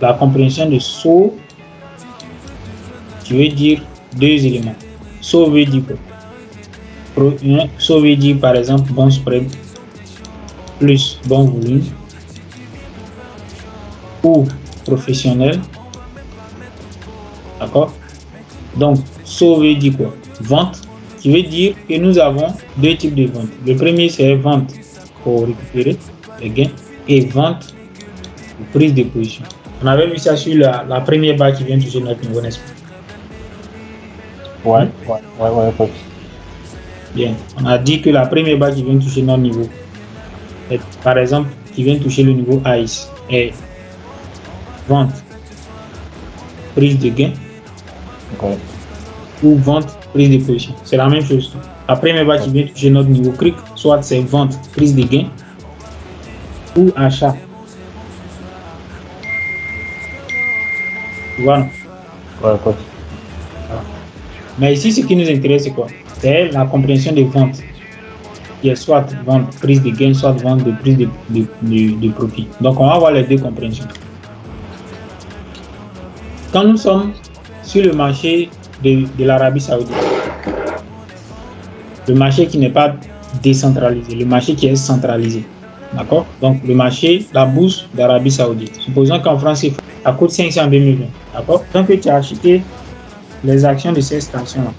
la compréhension de saut, tu veux dire deux éléments. Saut veut dire quoi? Saut veut dire par exemple bon spread plus bon volume ou professionnel. D'accord? Donc, saut veut dire quoi? Vente, qui veut dire que nous avons deux types de ventes. Le premier, c'est vente pour récupérer les gains et vente pour prise de position. On avait vu ça sur la première barre qui vient toucher notre niveau, n'est-ce pas? Ouais. Bien, on a dit que la première barre qui vient toucher notre niveau, par exemple, qui vient toucher le niveau A ici, est vente, prise de gain, ou vente, prise de position. C'est la même chose. La première barre qui vient toucher notre niveau cric, soit c'est vente, prise de gain, ou achat. Tu vois, non? Ouais. Mais ici, ce qui nous intéresse, c'est quoi? C'est la compréhension des ventes. Qui est soit vente, prise de gain, soit vente de prise de profit. Donc, on va voir les deux compréhensions. Quand nous sommes sur le marché de l'Arabie Saoudite, le marché qui n'est pas décentralisé, le marché qui est centralisé. D'accord? Donc, le marché, la bourse d'Arabie Saoudite. Supposons qu'en France, ça coûte 500 en 2020. D'accord? Donc, tu as acheté les actions de ces stations-là.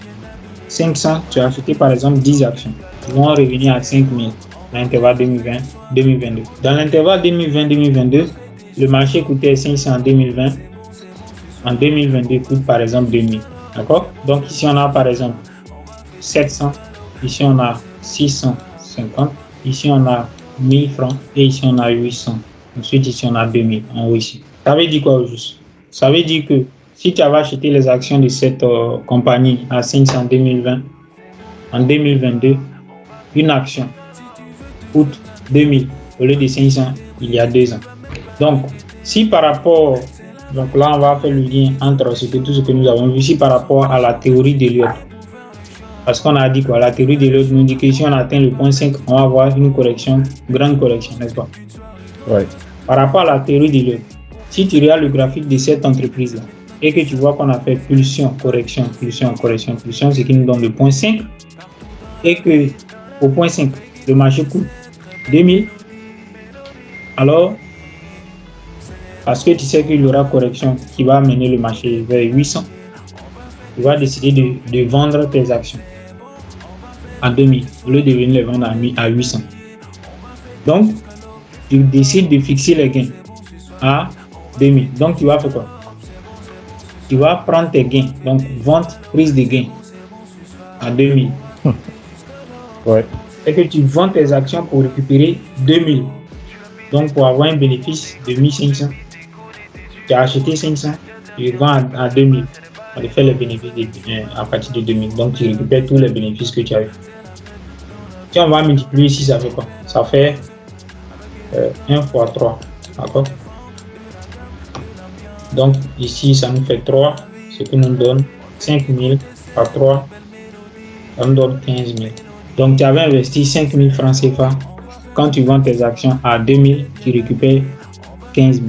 500, tu as acheté par exemple 10 actions. Ils vont revenir à 5000 dans l'intervalle 2020-2022. Dans l'intervalle 2020-2022, le marché coûtait 500 en 2020. En 2022, coûte par exemple 2000. D'accord? Donc ici, on a par exemple 700. Ici, on a 650. Ici, on a 1000 francs. Et ici, on a 800. Ensuite, ici, on a 2000 en haut ici. Ça veut dire quoi au juste? Ça veut dire que si tu avais acheté les actions de cette compagnie à 500 en 2020, en 2022, une action coûte 2000 au lieu de 500 il y a 2 ans. Donc, si par rapport, donc là on va faire le lien entre tout ce que nous avons vu ici par rapport à la théorie d'Elliott. Parce qu'on a dit quoi? La théorie d'Elliott nous dit que si on atteint le point 5, on va avoir une correction, grande correction, n'est-ce pas? Ouais. Par rapport à la théorie d'Elliott, si tu regardes le graphique de cette entreprise-là, et que tu vois qu'on a fait pulsion, correction, pulsion, correction, pulsion, ce qui nous donne le point 5, et que au point 5, le marché coûte 2000, alors, parce que tu sais qu'il y aura correction qui va amener le marché vers 800, tu vas décider de vendre tes actions à 2000, au lieu de venir les vendre à 800. Donc, tu décides de fixer les gains à 2000. Donc, tu vas faire quoi? Tu vas prendre tes gains, donc vente, prise de gains à 2000. Ouais. Et que tu vends tes actions pour récupérer 2000. Donc, pour avoir un bénéfice de 1500, tu as acheté 500, tu vends à 2000. On va faire les bénéfices à partir de 2000. Donc, tu récupères tous les bénéfices que tu as eu. Si on va multiplier ici, ça fait quoi? Ça fait 1 fois 3. D'accord? Donc, ici, ça nous fait 3, ce qui nous donne 5000 par 3, ça nous donne 15 000. Donc, tu avais investi 5 000 francs CFA. Quand tu vends tes actions à 2000, tu récupères 15 000.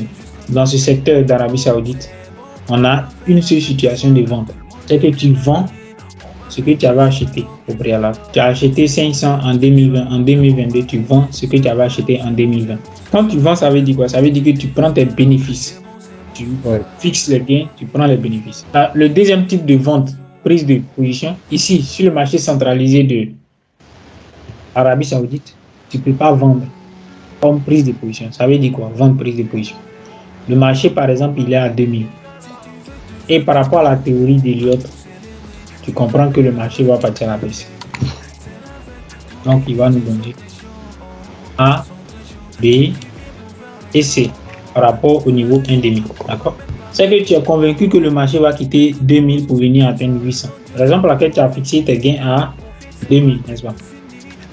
Dans ce secteur d'Arabie Saoudite, on a une seule situation de vente. C'est que tu vends ce que tu avais acheté au préalable. Tu as acheté 500 en 2020, en 2022, tu vends ce que tu avais acheté en 2020. Quand tu vends, ça veut dire quoi? Ça veut dire que tu prends tes bénéfices. Tu fixes les gains, tu prends les bénéfices. Le deuxième type de vente, prise de position, ici, sur le marché centralisé de Arabie Saoudite, tu ne peux pas vendre comme prise de position. Ça veut dire quoi? Vendre, prise de position. Le marché, par exemple, il est à 2000. Et par rapport à la théorie d'Elliott, tu comprends que le marché va partir à la baisse. Donc, il va nous donner A, B et C par rapport au niveau 1,5. D'accord? C'est que tu es convaincu que le marché va quitter 2000 pour venir atteindre 800. Par exemple, laquelle tu as fixé tes gains à 2000, n'est-ce pas?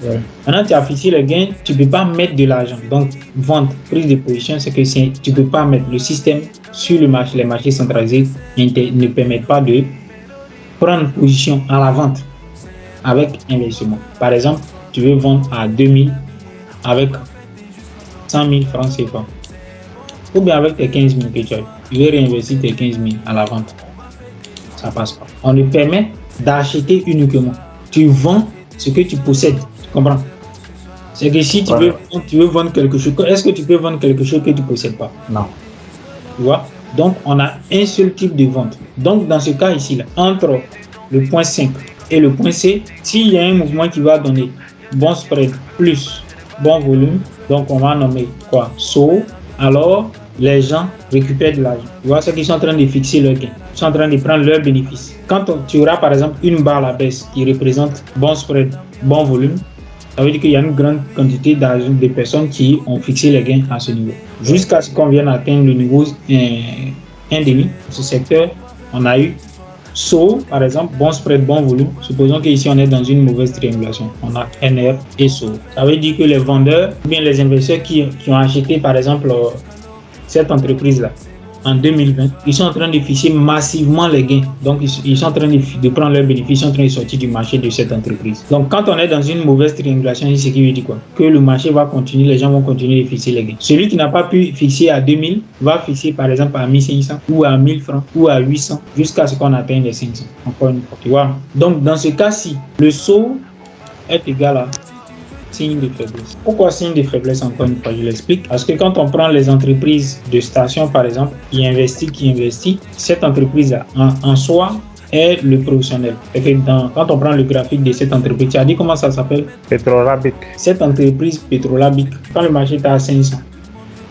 Ouais. Maintenant, tu as fixé les gains, tu ne peux pas mettre de l'argent. Donc, vente, prise de position, c'est que tu ne peux pas mettre le système sur le marché. Les marchés centralisés ne permettent pas de prendre position à la vente avec investissement. Par exemple, tu veux vendre à 2000 avec 100 000 francs CFA ou bien avec tes 15 000 que tu as. tu veux réinvestir tes 15 000 à la vente. Ça passe pas. On te permet d'acheter uniquement. Tu vends ce que tu possèdes. Tu comprends? C'est que si tu veux vendre quelque chose, est-ce que tu peux vendre quelque chose que tu ne possèdes pas? Non. Tu vois? Donc, on a un seul type de vente. Donc, dans ce cas ici, là, entre le point 5 et le point C, s'il y a un mouvement qui va donner bon spread plus bon volume, donc on va nommer quoi? Saut. Alors, les gens récupèrent de l'argent. Tu vois, ceux qui sont en train de fixer leur gain, ils sont en train de prendre leurs bénéfices. Quand tu auras par exemple une barre à la baisse qui représente bon spread, bon volume, ça veut dire qu'il y a une grande quantité d'argent de personnes qui ont fixé les gains à ce niveau. Jusqu'à ce qu'on vienne atteindre le niveau 1,5. Ce secteur, on a eu saut, par exemple, bon spread, bon volume. Supposons qu'ici on est dans une mauvaise triangulation. On a NR et saut. Ça veut dire que les vendeurs, ou bien les investisseurs qui ont acheté par exemple cette entreprise-là en 2020, ils sont en train de fixer massivement les gains. Donc, ils sont en train de prendre leurs bénéfices, ils sont en train de sortir du marché de cette entreprise. Donc, quand on est dans une mauvaise triangulation, c'est ce qui veut dire quoi? Que le marché va continuer, les gens vont continuer de fixer les gains. Celui qui n'a pas pu fixer à 2000 va fixer par exemple à 1500 ou à 1000 francs ou à 800 jusqu'à ce qu'on atteigne les 500. Encore une fois, tu vois. Donc, dans ce cas-ci, le saut est égal à signe de faiblesse. Pourquoi signe de faiblesse? Encore une fois, je l'explique. Parce que quand on prend les entreprises de station, par exemple, qui investit, cette entreprise-là, en soi, est le professionnel. Et que quand on prend le graphique de cette entreprise, tu as dit comment ça s'appelle? Petrolabic. Cette entreprise Petrolabic, quand le marché était à 500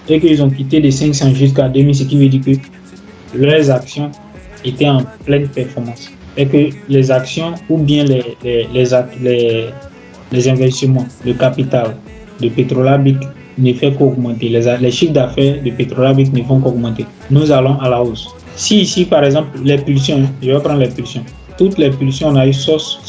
et qu'ils ont quitté de 500 jusqu'à 2000, ce qui veut dire que leurs actions étaient en pleine performance. Et que les actions ou bien les investissements, le capital de Petrolabic ne fait qu'augmenter. Les chiffres d'affaires de Petrolabic ne font qu'augmenter. Nous allons à la hausse. Si ici, par exemple, les pulsions, je vais prendre les pulsions. Toutes les pulsions, on a eu source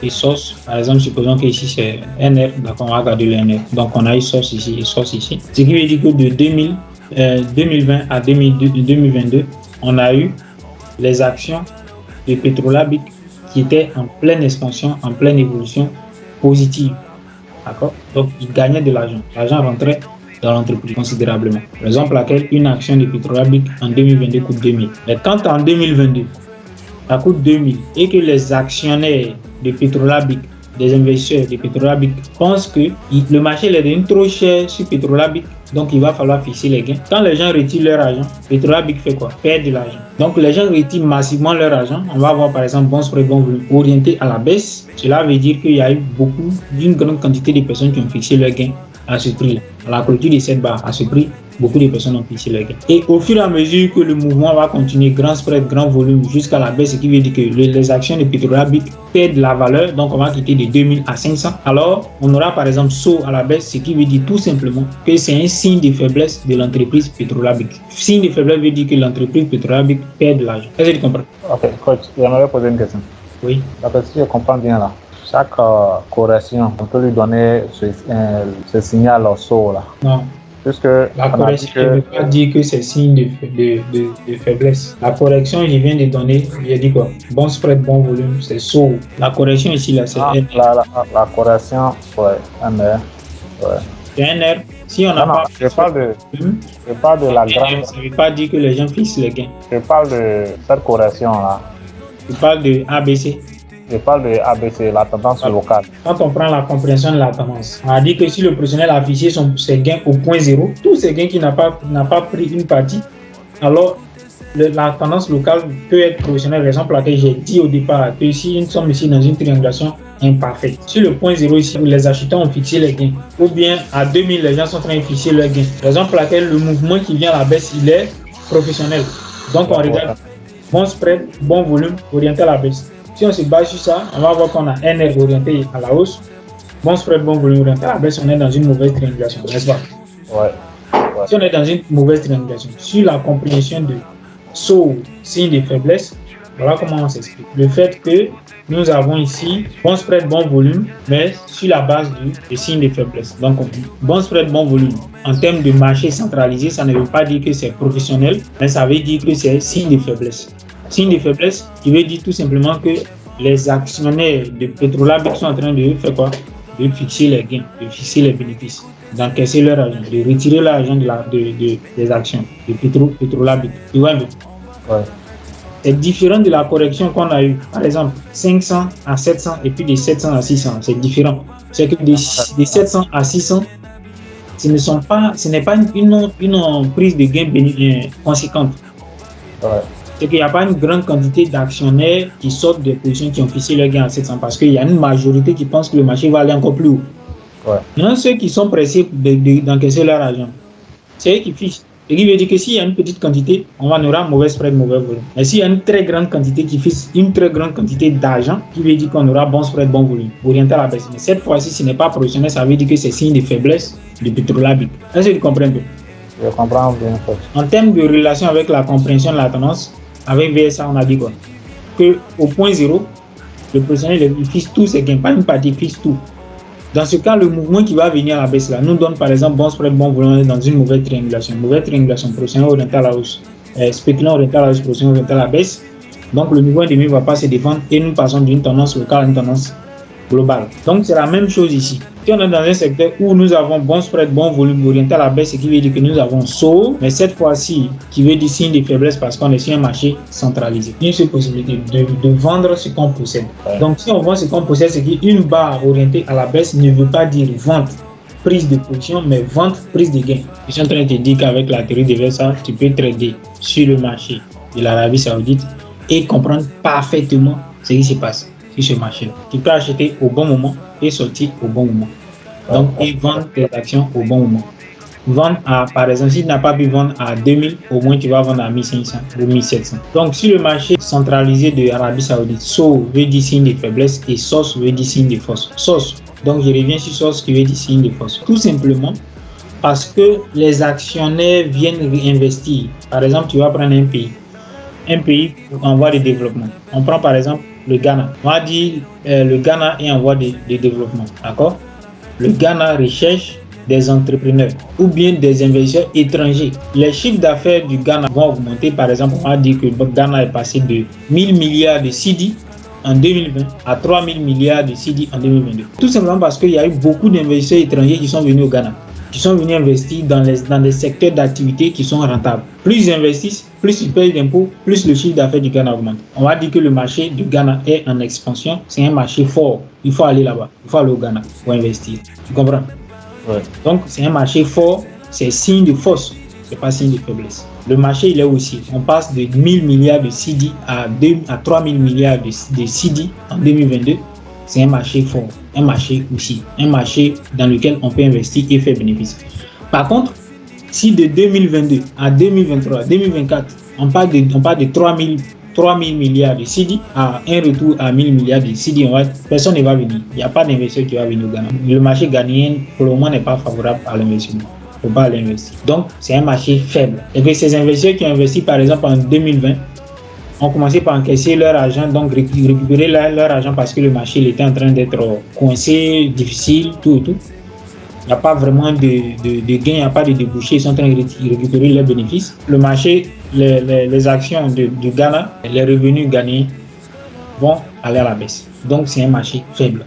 et source. Par exemple, supposons que ici c'est NR, d'accord, on va regarder le NR. Donc, on a eu source ici et source ici. Ce qui veut dire que de 2020 à 2022, on a eu les actions de Petrolabic qui étaient en pleine expansion, en pleine évolution positive. D'accord? Donc, ils gagnaient de l'argent. L'argent rentrait dans l'entreprise considérablement. Raison pour laquelle une action de Petrolabic en 2022 coûte 2000. Mais quand en 2022, ça coûte 2000 et que les actionnaires de Petrolabic, des investisseurs de Petrolabic pensent que le marché est devenu trop cher sur Petrolabic, donc il va falloir fixer les gains. Quand les gens retirent leur argent, Petrolabic fait quoi? Perd de l'argent. Donc les gens retirent massivement leur argent. On va avoir par exemple bon spread, bon volume orienté à la baisse. Cela veut dire qu'il y a eu d'une grande quantité de personnes qui ont fixé leurs gains à ce prix-là. À la clôture de cette barre, à ce prix, beaucoup de personnes ont fixé leurs gains. Et au fur et à mesure que le mouvement va continuer, grand spread, grand volume jusqu'à la baisse, ce qui veut dire que les actions de Petrolabic perdent la valeur, donc on va quitter de 2000 à 500. Alors, on aura par exemple saut à la baisse, ce qui veut dire tout simplement que c'est un signe de faiblesse de l'entreprise Petrolabic. Signe de faiblesse veut dire que l'entreprise Petrolabic perd de l'argent. Est-ce que tu comprends? Ok, coach, j'aimerais poser une question. Oui. D'accord, si je comprends bien là, chaque correction, on peut lui donner ce signal au saut là. Non. Puisque la correction ne veut pas dire que c'est signe de faiblesse. La correction, je viens de donner, j'ai dit quoi? Bon spread, bon volume, c'est saut. La correction ici, là, c'est NR. La correction, ouais, NR. Ouais. C'est NR. Si on n'a pas. Je parle de la grande. Ça ne veut pas dire que les gens fixent les gains. Je parle de cette correction là. Je parle de ABC. Je parle de ABC, la tendance locale. Quand on prend la compréhension de la tendance, on a dit que si le professionnel a affiché ses gains au point zéro, tous ses gains qui n'a pas pris une partie, alors la tendance locale peut être professionnelle. Raison pour laquelle j'ai dit au départ que si nous sommes ici dans une triangulation imparfaite, sur le point zéro ici, où les acheteurs ont fixé les gains, ou bien à 2000, les gens sont en train de fixer leurs gains. Raison pour laquelle le mouvement qui vient à la baisse, il est professionnel. Donc on regarde bon spread, bon volume, orienté à la baisse. Si on se base sur ça, on va voir qu'on a NR orienté à la hausse, bon spread, bon volume orienté à la baisse, on est dans une mauvaise triangulation, n'est-ce pas? Ouais. Si on est dans une mauvaise triangulation, sur la compréhension de saut, signe de faiblesse, voilà comment on s'explique. Le fait que nous avons ici bon spread, bon volume, mais sur la base du signe de faiblesse. Donc, bon spread, bon volume. En termes de marché centralisé, ça ne veut pas dire que c'est professionnel, mais ça veut dire que c'est signe de faiblesse. Signe de faiblesse, qui veut dire tout simplement que les actionnaires de Petrolabic sont en train de faire quoi? de fixer les gains, de fixer les bénéfices, d'encaisser leur argent, de retirer l'argent des actions, de Petrolabit. Tu vois un peu? Ouais. C'est différent de la correction qu'on a eue. Par exemple, 500 à 700 et puis de 700 à 600. C'est différent. C'est que des 700 à 600, ce n'est pas une prise de gain conséquente. Ouais. C'est qu'il n'y a pas une grande quantité d'actionnaires qui sortent des positions qui ont fixé leur gain à 700 parce qu'il y a une majorité qui pense que le marché va aller encore plus haut. Ouais. Maintenant, ceux qui sont pressés d'encaisser leur argent, c'est eux qui fixent. Ce qui veut dire que s'il y a une petite quantité, on aura mauvais spread, mauvais volume. Mais s'il y a une très grande quantité qui fixe une très grande quantité d'argent, qui veut dire qu'on aura bon spread, bon volume, orienté à la baisse. Mais cette fois-ci, ce n'est pas professionnel, ça veut dire que c'est signe de faiblesse de Petrolabit. Est-ce que tu comprends un peu? Je comprends bien. En termes de relation avec la compréhension de la tendance, avec VSA, on a dit quoi? Que au point zéro, le professionnel il fixe tous ses gains, pas une partie, il fixe tout. Dans ce cas, le mouvement qui va venir à la baisse là nous donne par exemple bon spread, bon volume dans une mauvaise triangulation. Mauvaise triangulation, professionnel orienté à la hausse, spéculant orienté à la hausse, professionnel orienté à la baisse. Donc le niveau ennemi ne va pas se défendre et nous passons d'une tendance locale à une tendance globale. Donc c'est la même chose ici. Si on est dans un secteur où nous avons bon spread, bon volume orienté à la baisse, ce qui veut dire que nous avons saut, mais cette fois-ci, qui veut dire signe de faiblesse parce qu'on est sur un marché centralisé. Une seule possibilité de vendre ce qu'on possède. Ouais. Donc si on vend ce qu'on possède, c'est qu'une barre orientée à la baisse ne veut pas dire vente, prise de position, mais vente, prise de gain. Je suis en train de te dire qu'avec la théorie de VSA, tu peux trader sur le marché de l'Arabie Saoudite et comprendre parfaitement ce qui se passe sur ce marché. Tu peux acheter au bon moment et sortir au bon moment. Donc, et vendre tes actions au bon moment. Vendre à, par exemple, si tu n'as pas pu vendre à 2000, au moins tu vas vendre à 1500 ou 1700. Donc, sur le marché centralisé de l'Arabie Saoudite, SO veut dire signe de faiblesse et SOS veut dire signe de force. SOS. Donc, je reviens sur SOS qui veut dire signe de force. Tout simplement parce que les actionnaires viennent réinvestir. Par exemple, tu vas prendre un pays en voie de développement. On prend par exemple le Ghana. On va dire le Ghana est en voie de développement. D'accord? Le Ghana recherche des entrepreneurs ou bien des investisseurs étrangers. Les chiffres d'affaires du Ghana vont augmenter. Par exemple, on va dire que le Ghana est passé de 1000 milliards de cedi en 2020 à 3000 milliards de cedi en 2022. Tout simplement parce qu'il y a eu beaucoup d'investisseurs étrangers qui sont venus au Ghana, qui sont venus investir dans les secteurs d'activité qui sont rentables. Plus ils investissent, plus ils payent d'impôts, plus le chiffre d'affaires du Ghana augmente. On va dire que le marché du Ghana est en expansion. C'est un marché fort. Il faut aller là-bas. Il faut aller au Ghana pour investir. Tu comprends? Ouais. Donc, c'est un marché fort. C'est signe de force. C'est pas signe de faiblesse. Le marché, il est aussi. On passe de 1000 milliards de cedi à 3000 milliards de cedi en 2022. C'est un marché fort. Un marché aussi. Un marché dans lequel on peut investir et faire bénéfice. Par contre, si de 2022 à 2023, 2024, on parle de 3000 milliards de cedi à un retour à 1000 milliards de cedi, personne ne va venir. Il n'y a pas d'investisseur qui va venir au Ghana. Le marché ghanéen, pour le moment, n'est pas favorable à l'investissement. Il ne faut pas l'investir. Donc, c'est un marché faible. Et que ces investisseurs qui ont investi, par exemple, en 2020, ont commencé par encaisser leur argent, donc récupérer leur argent parce que le marché il était en train d'être coincé, difficile, tout et tout. Il n'y a pas vraiment de gain, il n'y a pas de débouché, ils sont en train de récupérer leurs bénéfices. Le marché, les actions du Ghana, les revenus gagnés vont aller à la baisse. Donc c'est un marché faible.